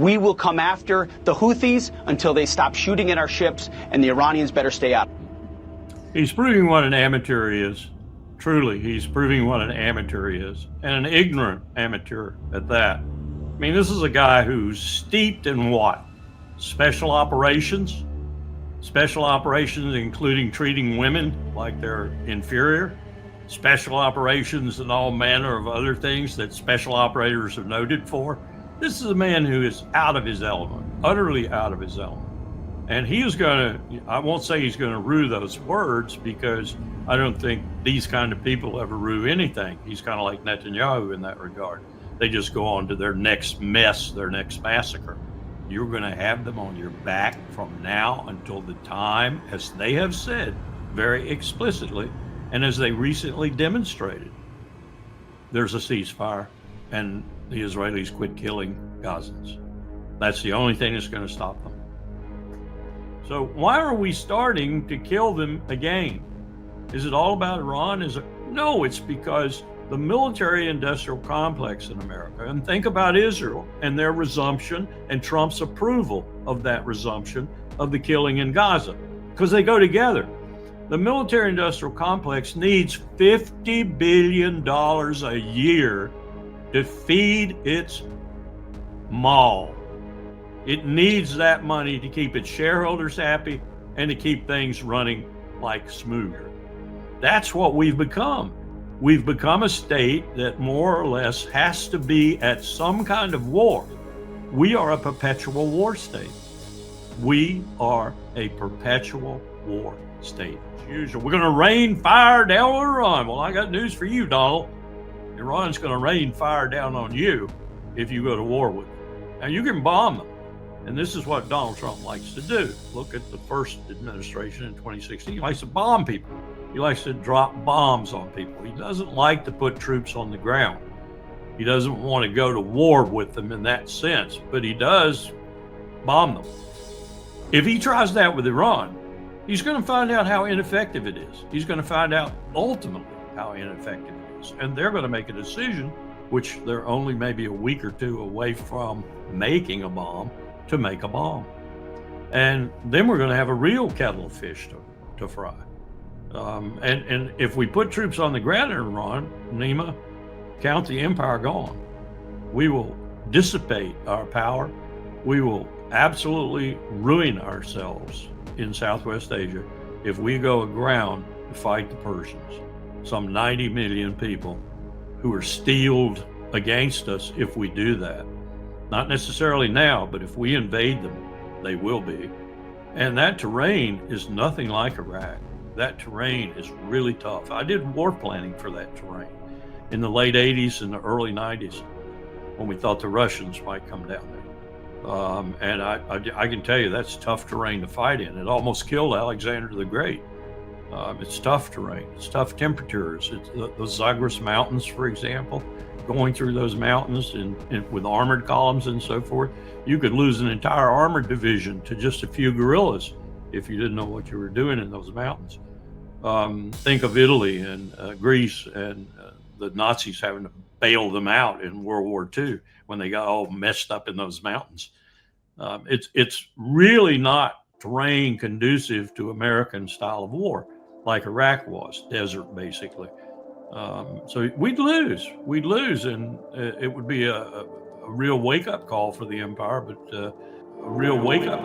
We will come after the Houthis until they stop shooting at our ships, and the Iranians better stay out. He's proving what an amateur he is. Truly, he's proving what an amateur he is, and an ignorant amateur at that. I mean, this is a guy who's steeped in what? Special operations? Special operations including treating women like they're inferior? Special operations and all manner of other things that special operators are noted for? This is a man who is out of his element, utterly out of his element. And he is going to, I won't say he's going to rue those words, because I don't think these kind of people ever rue anything. He's kind of like Netanyahu in that regard. They just go on to their next mess, their next massacre. You're going to have them on your back from now until the time, as they have said very explicitly, and as they recently demonstrated, there's a ceasefire and the Israelis quit killing Gazans. That's the only thing that's going to stop them. So why are we starting to kill them again? Is it all about Iran? No, it's because the military-industrial complex in America, and think about Israel and their resumption and Trump's approval of that resumption of the killing in Gaza, because they go together. The military-industrial complex needs $50 billion a year to feed its maw. It needs that money to keep its shareholders happy and to keep things running like smoother. That's what we've become. We've become a state that more or less has to be at some kind of war. We are a perpetual war state. We are a perpetual war state. As usual, we're going to rain fire down on Iran. Well, I got news for you, Donald. Iran's going to rain fire down on you if you go to war with them. Now, you can bomb them. And this is what Donald Trump likes to do. Look at the first administration in 2016. He likes to bomb people. He likes to drop bombs on people. He doesn't like to put troops on the ground. He doesn't want to go to war with them in that sense, but he does bomb them. If he tries that with Iran, he's going to find out how ineffective it is. He's going to find out ultimately how ineffective it is. And they're going to make a decision, which they're only maybe a week or two away from making a bomb, to make a bomb. And then we're going to have a real kettle of fish to fry. And if we put troops on the ground in Iran, Nima, count the empire gone. We will dissipate our power. We will absolutely ruin ourselves in Southwest Asia if we go aground to fight the Persians. Some 90 million people who are steeled against us if we do that. Not necessarily now, but if we invade them, they will be. And that terrain is nothing like Iraq. That terrain is really tough. I did war planning for that terrain in the late 80s and the early 90s when we thought the Russians might come down there. And I can tell you that's tough terrain to fight in. It almost killed Alexander the Great. It's tough terrain. It's tough temperatures. It's the Zagros Mountains, for example. Going through those mountains and with armored columns and so forth, you could lose an entire armored division to just a few guerrillas if you didn't know what you were doing in those mountains. Think of Italy and Greece and the Nazis having to bail them out in World War II when they got all messed up in those mountains. It's really not terrain conducive to American style of war like Iraq was, desert basically. So we'd lose, and it would be a real wake-up call for the empire, but wake up